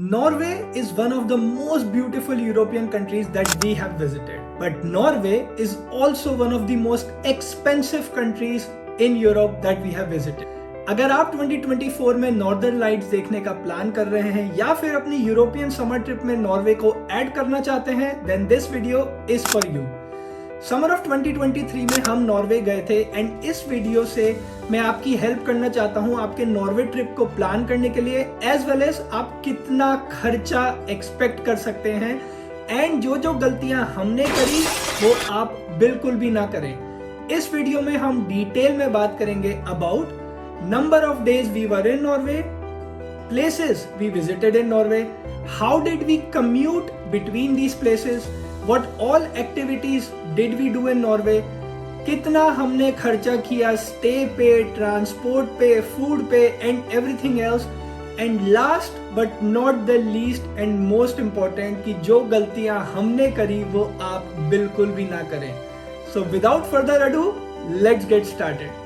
Norway is one of the most beautiful European countries that we have visited. But Norway is also one of the most expensive countries in Europe that we have visited. अगर आप 2024 में northern lights देखने का plan कर रहे हैं या फिर अपनी यूरोपियन समर ट्रिप में नॉर्वे को ऐड करना चाहते हैं, then this video is for you. Summer of 2023 में हम नॉर्वे गए थे एंड इस वीडियो से मैं आपकी हेल्प करना चाहता हूं आपके नॉर्वे ट्रिप को प्लान करने के लिए, एज वेल एज आप कितना खर्चा एक्सपेक्ट कर सकते हैं एंड जो गलतियां हमने करी वो आप बिल्कुल भी ना करें. इस वीडियो में हम डिटेल में बात करेंगे about number of days we were in Norway, places we visited in Norway, how did we commute between these places, what all activities did we do in Norway, कितना हमने खर्चा किया स्टे पे, ट्रांसपोर्ट पे, food पे and everything else, and last but not the least and most important कि जो गलतियां हमने करी वो आप बिल्कुल भी ना करें. So without further ado let's get started.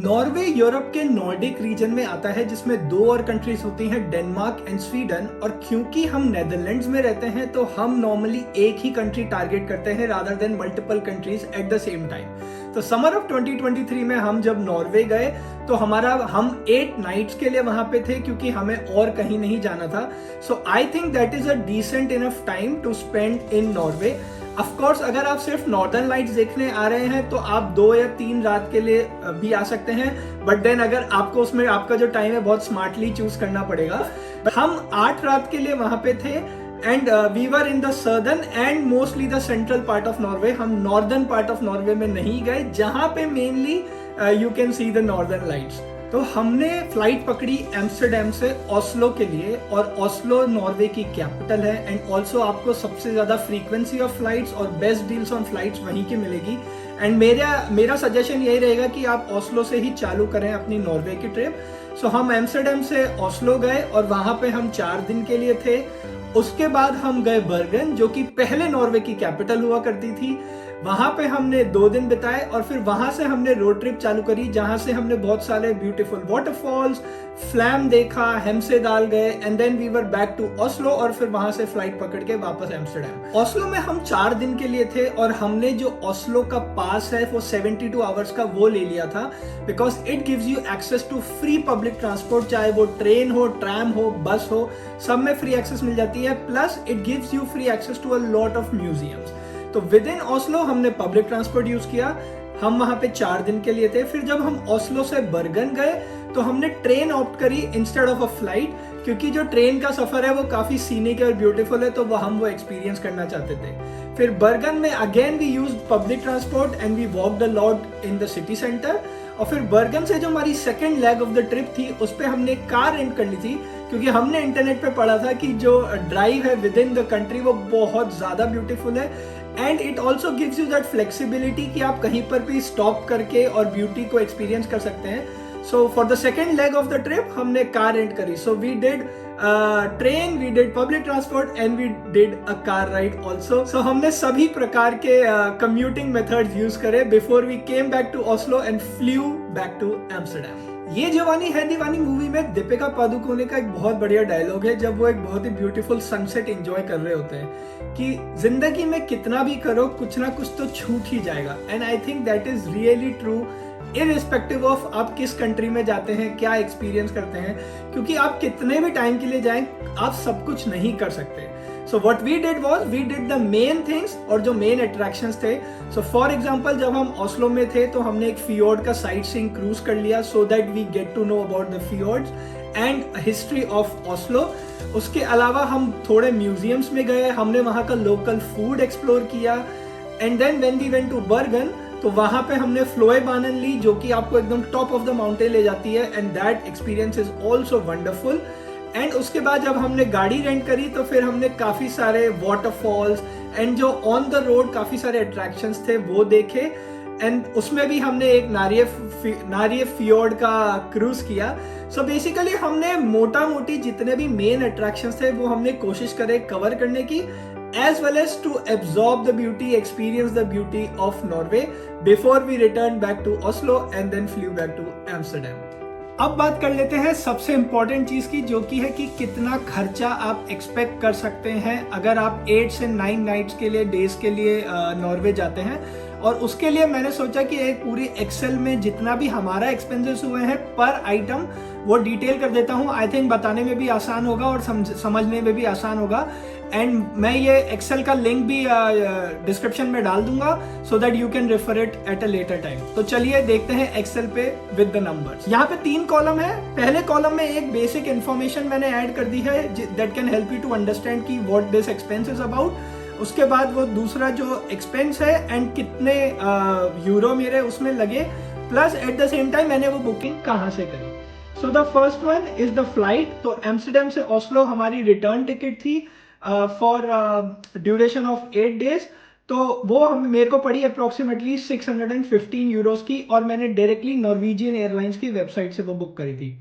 Norway Europe के नॉर्डिक रीजन में आता है जिसमें दो और कंट्रीज होती हैं, डेनमार्क एंड स्वीडन. और क्योंकि हम नेदरलैंड्स में रहते हैं तो हम नॉर्मली एक ही कंट्री टारगेट करते हैं rather than multiple countries at the same time. तो समर ऑफ 2023 में हम जब नॉर्वे गए तो हम 8 नाइट्स के लिए वहां पे थे क्योंकि हमें और कहीं नहीं जाना था. So I think that is a decent enough time to spend in Norway. Of course अगर आप सिर्फ नॉर्दर्न लाइट्स देखने आ रहे हैं तो आप 2 या 3 रात के लिए भी आ सकते हैं, बट देन अगर आपको उसमें आपका जो टाइम है बहुत स्मार्टली चूज करना पड़ेगा. हम 8 रात के लिए वहां पे थे and we were in the southern and mostly the central part of Norway. हम नॉर्दर्न पार्ट ऑफ नॉर्वे में नहीं गए जहां पे mainly you can see the northern lights. तो हमने फ्लाइट पकड़ी एम्स्टर्डम से ओस्लो के लिए, और ओस्लो नॉर्वे की कैपिटल है एंड ऑल्सो आपको सबसे ज्यादा फ्रीक्वेंसी ऑफ फ्लाइट्स और बेस्ट डील्स ऑन फ्लाइट्स वहीं की मिलेगी. एंड मेरा सजेशन यही रहेगा कि आप ओस्लो से ही चालू करें अपनी नॉर्वे की ट्रिप. सो हम एम्स्टर्डम से ओस्लो गए और वहां पे हम 4 दिन के लिए थे. उसके बाद हम गए बर्गन जो कि पहले नॉर्वे की कैपिटल हुआ करती थी. वहां पे हमने 2 दिन बिताए और फिर वहां से हमने रोड ट्रिप चालू करी जहां से हमने बहुत सारे ब्यूटीफुल वाटरफॉल्स, फ्लैम देखा, हेम्सेदाल गए and then we were back to Oslo और फिर वहां से फ्लाइट पकड़ के वापस एम्स्टर्डम. ओस्लो में हम 4 दिन के लिए थे और हमने जो ओस्लो का पास है वो 72 आवर्स का वो ले लिया था because it gives you access to free public transport, चाहे वो ट्रेन हो, ट्रैम हो, बस हो, सब में फ्री एक्सेस मिल जाती है. Plus it gives you free access to a lot of museums. तो विद इन ओस्लो हमने पब्लिक ट्रांसपोर्ट यूज किया. हम वहां पे 4 दिन के लिए थे. फिर जब हम ओस्लो से बर्गन गए तो हमने ट्रेन ऑप्ट करी इंस्टेड ऑफ अ फ्लाइट क्योंकि जो ट्रेन का सफर है वो काफी सीनिक और ब्यूटीफुल है, तो हम वो एक्सपीरियंस करना चाहते थे. फिर बर्गन में again we use public transport and we walked a lot in the city centre. और फिर बर्गन से जो हमारी second leg of the trip थी उस पर हमने कार रेंट कर ली थी क्योंकि हमने इंटरनेट पे पढ़ा था कि जो ड्राइव है विद इन द कंट्री वो बहुत ज्यादा ब्यूटीफुल है and it also gives you that flexibility कि आप कहीं पर भी स्टॉप करके और ब्यूटी को एक्सपीरियंस कर सकते हैं. So for the second leg of the trip हमने कार रेंट करी. So we did train, we did public transport and we did a car ride also. So हमने सभी प्रकार के कम्यूटिंग मेथड्स यूज करे before we came back to Oslo and flew back to Amsterdam. ये जवानी है दीवानी movie में दीपिका पादुकोणे का एक बहुत बढ़िया डायलॉग है जब वो एक बहुत ही ब्यूटीफुल सनसेट एंजॉय कर रहे होते हैं कि जिंदगी में कितना भी करो कुछ ना कुछ तो छूट ही जाएगा. And I think that is really true irrespective of आप किस कंट्री में जाते हैं, क्या एक्सपीरियंस करते हैं, क्योंकि आप कितने भी टाइम के लिए जाएं आप सब कुछ नहीं कर सकते. So what we did was we did the main things और जो मेन अट्रैक्शंस थे. सो फॉर एग्जांपल जब हम ओस्लो में थे तो हमने एक फियोर्ड का साइट सीइंग क्रूज कर लिया so that we get to know about the fjords and history of Oslo. उसके अलावा हम थोड़े म्यूजियम्स में गए, हमने वहाँ का लोकल फूड एक्सप्लोर किया and then when we went to Bergen तो वहां पे हमने फ्लोए बानन ली जो कि आपको एकदम टॉप ऑफ द माउंटेन ले जाती है and that experience is also wonderful. And उसके बाद जब हमने गाड़ी रेंट करी तो फिर हमने काफ़ी सारे वाटरफॉल्स एंड जो ऑन द रोड काफ़ी सारे अट्रैक्शंस थे वो देखे। एंड उसमें भी हमने एक नारिये फियोर्ड का क्रूज किया। सो बेसिकली हमने मोटा मोटी जितने भी मेन अट्रैक्शंस थे वो हमने कोशिश करे कवर करने की, as well as to absorb the beauty, experience the beauty of Norway before we returned back to Oslo and then flew back to Amsterdam. अब बात कर लेते हैं सबसे इम्पोर्टेंट चीज की, जो कि है कि कितना खर्चा आप एक्सपेक्ट कर सकते हैं अगर आप 8 से 9 नाइट्स के लिए डेज के लिए नॉर्वे जाते हैं। और उसके लिए मैंने सोचा कि एक पूरी एक्सेल में जितना भी हमारा एक्सपेंसेस हुए हैं पर आइटम वो डिटेल कर देता हूँ। आई थिंक बताने में भी आसान होगा और समझने में भी आसान होगा। एंड मैं ये एक्सेल का लिंक भी डिस्क्रिप्शन में डाल दूंगा so that you can refer it at a later time. तो चलिए देखते हैं एक्सेल पे विद द नंबर्स। यहाँ पे 3 कॉलम है। पहले कॉलम में एक बेसिक इन्फॉर्मेशन मैंने ऐड कर दी है that can help you to understand की what this expense is about. उसके बाद वो दूसरा जो एक्सपेंस है एंड कितने यूरो मेरे उसमें लगे, plus at the same time मैंने वो बुकिंग कहाँ से करी। So the first one is the flight. तो एम्स्टरडेम से ओस्लो हमारी रिटर्न टिकट थी फॉर ड्यूरेशन ऑफ 8 डेज। तो वो मेरे को पड़ी अप्रोक्सीमेटली 615 यूरोस की और मैंने डायरेक्टली नॉर्वेजियन एयरलाइंस की वेबसाइट से वो बुक करी थी।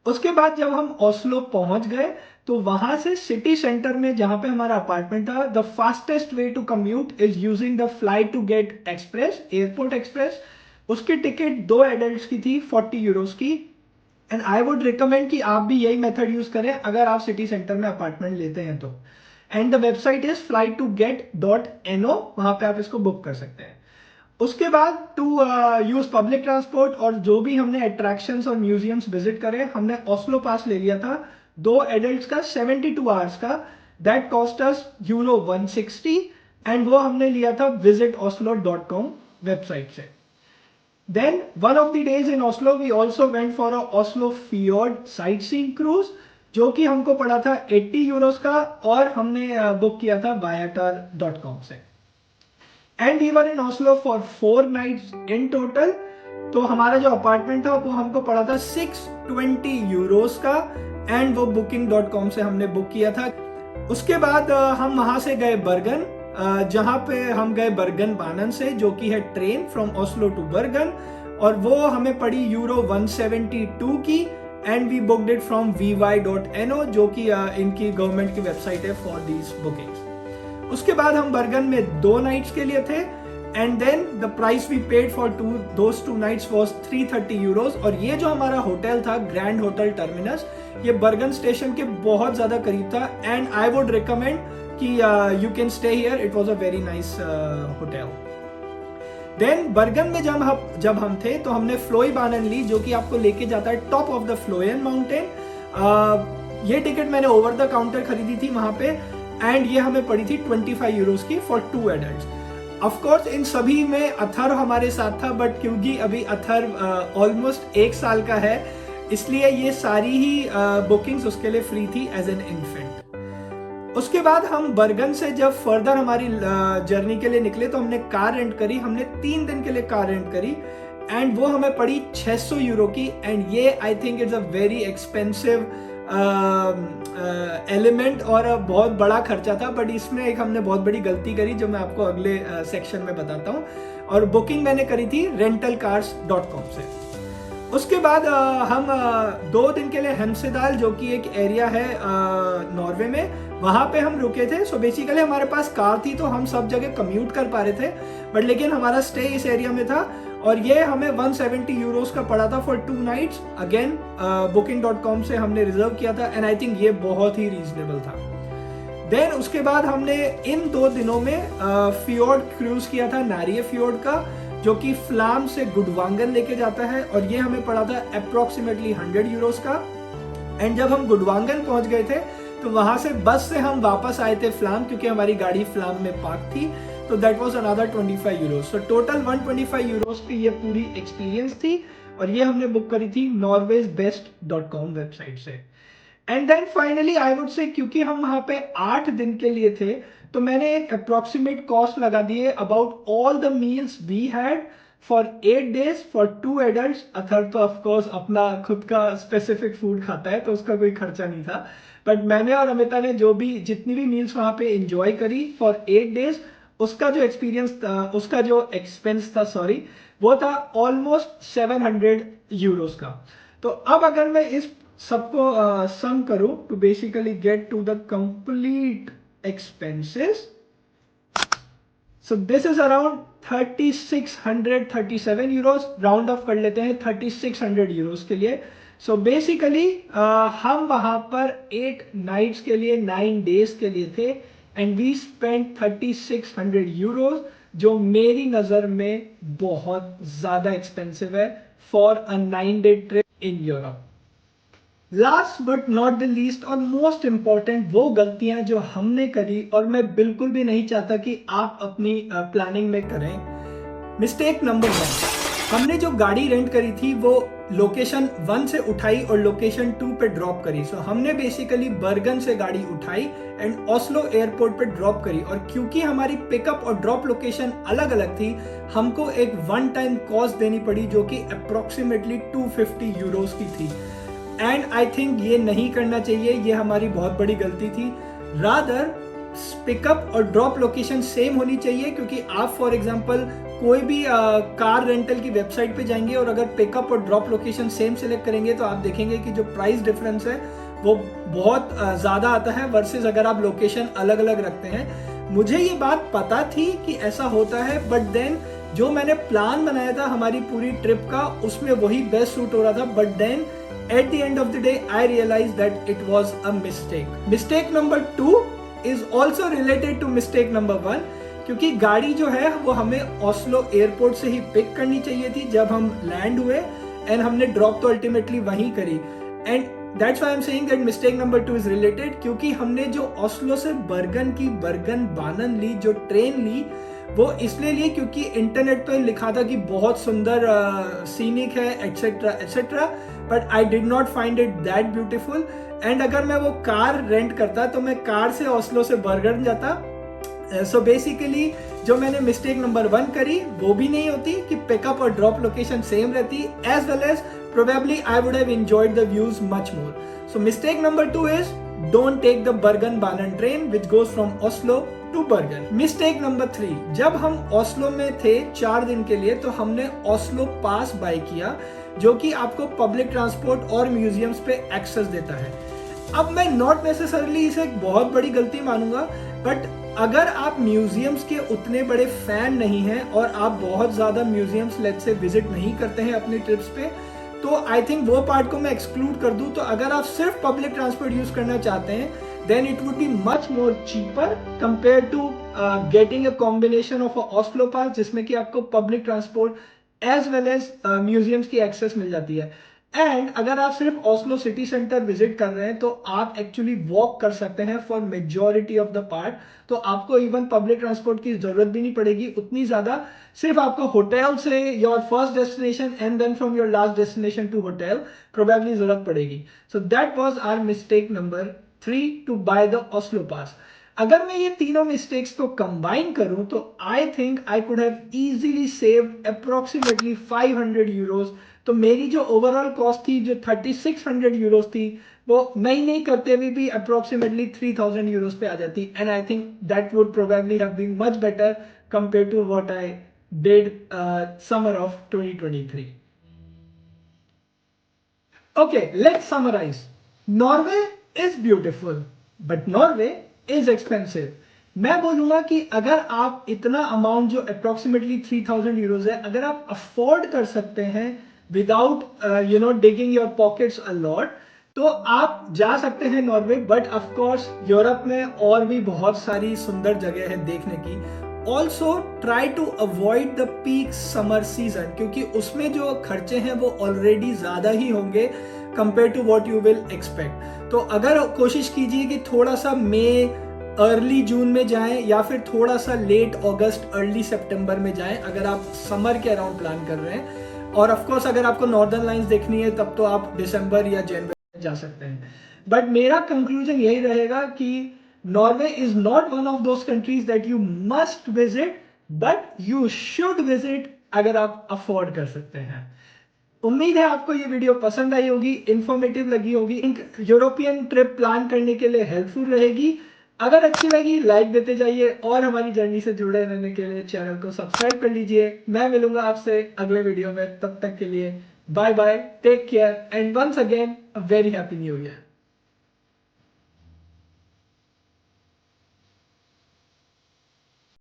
उसके बाद जब हम ओस्लो पहुंच गए तो वहां से सिटी सेंटर में जहां पे हमारा अपार्टमेंट था, the fastest way to commute is using the flight to get express, airport express. उसकी टिकट 2 एडल्ट्स की थी 40 यूरोस की। एंड आई वुड रिकमेंड कि आप भी यही मेथड यूज करें अगर आप सिटी सेंटर में अपार्टमेंट लेते हैं तो। And the website is flight2get.no, वहां पे आप इसको बुक कर सकते हैं। उसके बाद टू यूज पब्लिक ट्रांसपोर्ट और जो भी हमने अट्रैक्शंस और म्यूजियम्स विजिट करे, हमने ओस्लो पास ले लिया था 2 एडल्ट्स का 72 आवर्स का। That cost us euro 160 and वो हमने लिया था visitoslo.com वेबसाइट से। Then one of the days in Oslo we also went for a Oslo Fjord sightseeing cruise, जो कि हमको पड़ा था 80 यूरोस का और हमने बुक किया था viator.com से। And we were in Oslo for 4 nights in total. तो हमारा जो अपार्टमेंट था वो हमको पड़ा था 620 यूरोस का एंड वो booking.com से हमने बुक किया था। उसके बाद हम वहां से गए बर्गन, जहां पे हम गए बर्गन बानन से, जो कि है train from Oslo to Bergen, और वो हमें पड़ी यूरो 172 की and we booked it from vy.no, जो कि इनकी गवर्नमेंट की वेबसाइट है फॉर दीज बुकिंग्स। उसके बाद हम बर्गन में 2 नाइट्स के लिए थे and then the price we paid for those 2 nights was 330 euros. और ये जो हमारा होटल था ग्रैंड होटल टर्मिनस, ये बर्गन स्टेशन के बहुत ज्यादा करीब था एंड आई वुड रिकमेंड कि you can stay here, it was a very nice hotel. Then Bergen में जब हम थे तो हमने फ्लोई बानन ली, जो कि आपको लेके जाता है टॉप ऑफ द फ्लोयन माउंटेन। ये टिकट मैंने ओवर द काउंटर खरीदी थी वहां पे एंड ये हमें पड़ी थी 25 यूरोस की for 2 adults. Of course in सभी में अथर हमारे साथ था, बट क्योंकि अभी अथर ऑलमोस्ट 1 साल का है इसलिए ये सारी ही बुकिंग्स उसके लिए फ्री थी एज एन इन्फेंट। उसके बाद हम बर्गन से जब फर्दर हमारी जर्नी के लिए निकले तो हमने कार रेंट करी। हमने 3 दिन के लिए कार रेंट करी एंड वो हमें पड़ी 600 यूरो की। एंड ये I think it's a very expensive element और बहुत बड़ा खर्चा था, बट इसमें एक हमने बहुत बड़ी गलती करी जो मैं आपको अगले सेक्शन में बताता हूँ। और बुकिंग मैंने करी थी rentalcars.com से। उसके बाद हम 2 दिन के लिए हेम्सेदाल, जो कि एक एरिया है नॉर्वे में, वहां पे हम रुके थे। सो बेसिकली हमारे पास कार थी तो हम सब जगह कम्यूट कर पा रहे थे, बट लेकिन हमारा स्टे इस एरिया में था और ये हमें 170 यूरोस का पड़ा था फॉर 2 नाइट्स। अगेन booking.com से हमने रिजर्व किया था एंड आई थिंक ये बहुत ही रीजनेबल था। देन उसके बाद हमने इन 2 दिनों में फियोर्ड क्रूज किया था, नारिये फियोर्ड का, जो कि फ्लाम से गुडवांगन लेके जाता है और ये हमें पड़ा था अप्रोक्सीमेटली 100 यूरोस का। एंड जब हम गुडवांगन पहुंच गए थे तो वहां से बस से हम वापस आए थे फ्लाम, क्योंकि हमारी गाड़ी फ्लाम में पार्क थी। तो that was another 25 Euros. So total 125 Euros की ये पूरी एक्सपीरियंस थी और ये हमने बुक करी थी norwaysbest.com वेबसाइट से। And then finally I would say, क्योंकि हम वहां पे 8 दिन के लिए थे तो मैंने एक अप्रोक्सीमेट कॉस्ट लगा दी है about all the meals we had for 8 days for 2 adults। Other तो ऑफकोर्स अपना खुद का स्पेसिफिक फूड खाता है तो उसका कोई खर्चा नहीं था, बट मैंने और अमिता ने जो भी जितनी भी मील्स वहां पे एंजॉय करी फॉर 8 days, उसका जो एक्सपीरियंस था, उसका जो एक्सपेंस था, सॉरी, वो था ऑलमोस्ट 700 यूरोस का। तो अब अगर मैं इस सबको सम करूं to basically get to the complete expenses, so this is around 3637 euros, round off कर लेते हैं 3600 यूरोस के लिए। सो बेसिकली हम वहां पर 8 नाइट्स के लिए 9 days के लिए थे, एंड वी स्पेंड 3600 यूरोस, जो मेरी नजर में बहुत ज्यादा एक्सपेंसिव है for a 9 day trip in Europe. Last but not the least और मोस्ट इंपॉर्टेंट वो गलतियां जो हमने करी और मैं बिल्कुल भी नहीं चाहता कि आप अपनी प्लानिंग में करें। मिस्टेक नंबर 1, हमने जो गाड़ी रेंट करी थी वो लोकेशन 1 से उठाई और लोकेशन 2 पे ड्रॉप करी। सो हमने बेसिकली बर्गन से गाड़ी उठाई एंड ओस्लो एयरपोर्ट पे ड्रॉप करी, और क्योंकि हमारी पिकअप और ड्रॉप लोकेशन अलग अलग थी, हमको एक वन टाइम कॉस्ट देनी पड़ी जो कि अप्रोक्सीमेटली 250 यूरोस की थी। एंड आई थिंक ये नहीं करना चाहिए, ये हमारी बहुत बड़ी गलती थी। रादर पिकअप और ड्रॉप लोकेशन सेम होनी चाहिए, क्योंकि आप फॉर एग्जांपल कोई भी कार रेंटल की वेबसाइट पे जाएंगे और अगर पिकअप और ड्रॉप लोकेशन सेम सिलेक्ट करेंगे तो आप देखेंगे कि जो प्राइस डिफरेंस है वो बहुत ज़्यादा आता है वर्सेस अगर आप लोकेशन अलग अलग रखते हैं। मुझे ये बात पता थी कि ऐसा होता है, बट देन जो मैंने प्लान बनाया था हमारी पूरी ट्रिप का उसमें वही बेस्ट सूट हो रहा था, but then at the end of the day I realized that it was a mistake. Mistake number 2 is also related to mistake number 1, क्योंकि गाड़ी जो है वो हमें ओस्लो एयरपोर्ट से ही पिक करनी चाहिए थी जब हम लैंड हुए, एंड हमने ड्रॉप तो अल्टीमेटली वहीं करी। And that's why I am saying that mistake number 2 is related, क्योंकि हमने जो ओस्लो से बर्गन की बर्गन बानन ली, जो ट्रेन ली, वो इसलिए लिए क्योंकि इंटरनेट पे लिखा था कि बहुत सुंदर सीनिक है etcetera etcetera, but I did not find it that beautiful. And अगर मैं वो कार रेंट करता तो मैं कार से ओस्लो से बर्गन जाता। सो बेसिकली जो मैंने मिस्टेक नंबर 1 करी वो भी नहीं होती कि पिकअप और ड्रॉप लोकेशन सेम रहती, as well as probably I would have enjoyed the views much more. So mistake number 2 is don't take the Bergen Banen train which goes from Oslo to Bergen. Mistake number 3, जब हम Oslo में थे 4 दिन के लिए तो हमने Oslo पास bye किया, जो कि आपको पब्लिक ट्रांसपोर्ट और म्यूजियम्स पे एक्सेस देता है। अब मैं नॉट नेसेसरली इसे एक बहुत बड़ी गलती मानूंगा, बट अगर आप म्यूजियम्स के उतने बड़े फैन नहीं हैं और आप बहुत ज्यादा म्यूजियम्स लेट्स से विजिट नहीं करते हैं अपनी ट्रिप्स पे, तो आई थिंक वो पार्ट को मैं एक्सक्लूड कर दूं। तो अगर आप सिर्फ पब्लिक ट्रांसपोर्ट यूज करना चाहते हैं then it would be much more cheaper compared to getting a combination of a Oslo pass, जिसमें कि आपको public transport as well as museums की एक्सेस मिल जाती है। एंड अगर आप सिर्फ ओस्लो सिटी सेंटर विजिट कर रहे हैं तो आप एक्चुअली वॉक कर सकते हैं for majority of the part, तो आपको इवन पब्लिक ट्रांसपोर्ट की जरूरत भी नहीं पड़ेगी उतनी ज्यादा। सिर्फ आपको होटल से your first destination and then from your last destination to hotel probably जरूरत पड़ेगी। So that was our mistake number 3 to buy the Oslo pass. अगर मैं ये तीनों मिस्टेक्स को कंबाइन करूं तो I think I could have easily saved approximately 500 euros. तो मेरी जो ओवरऑल कॉस्ट थी जो 3600 यूरोस थी, वो नहीं करते हुए भी अप्रोक्सीमेटली 3000 यूरोस पे आ जाती, and I think that would probably have been much better compare to what I did summer of 2023। Okay, let's summarize. Norway is beautiful, but Norway is expensive. मैं बोलूंगा कि अगर आप इतना अमाउंट जो अप्रोक्सीमेटली 3000 यूरोज है अगर आप अफोर्ड कर सकते हैं without digging your pockets a lot, तो आप जा सकते हैं Norway. But of course Europe में और भी बहुत सारी सुंदर जगह है देखने की। Also try to avoid the peak summer season, क्योंकि उसमें जो खर्चे हैं वो ऑलरेडी ज्यादा ही होंगे compare to what you will expect. तो अगर कोशिश कीजिए कि थोड़ा सा मई अर्ली जून में जाएं या फिर थोड़ा सा लेट अगस्त अर्ली सितंबर में जाएं अगर आप समर के अराउंड प्लान कर रहे हैं। और ऑफ कोर्स अगर आपको नॉर्दर्न लाइंस देखनी है तब तो आप दिसंबर या जनवरी में जा सकते हैं। बट मेरा कंक्लूजन यही रहेगा कि Norway is not one of those countries that you must visit, but you should visit अगर आप अफोर्ड कर सकते हैं। उम्मीद है आपको ये वीडियो पसंद आई होगी, इंफॉर्मेटिव लगी होगी, यूरोपियन ट्रिप प्लान करने के लिए हेल्पफुल रहेगी। अगर अच्छी लगी लाइक देते जाइए और हमारी जर्नी से जुड़े रहने के लिए चैनल को सब्सक्राइब कर लीजिए। मैं मिलूंगा आपसे अगले वीडियो में, तब तक के लिए bye bye, take care and once again a very happy new year.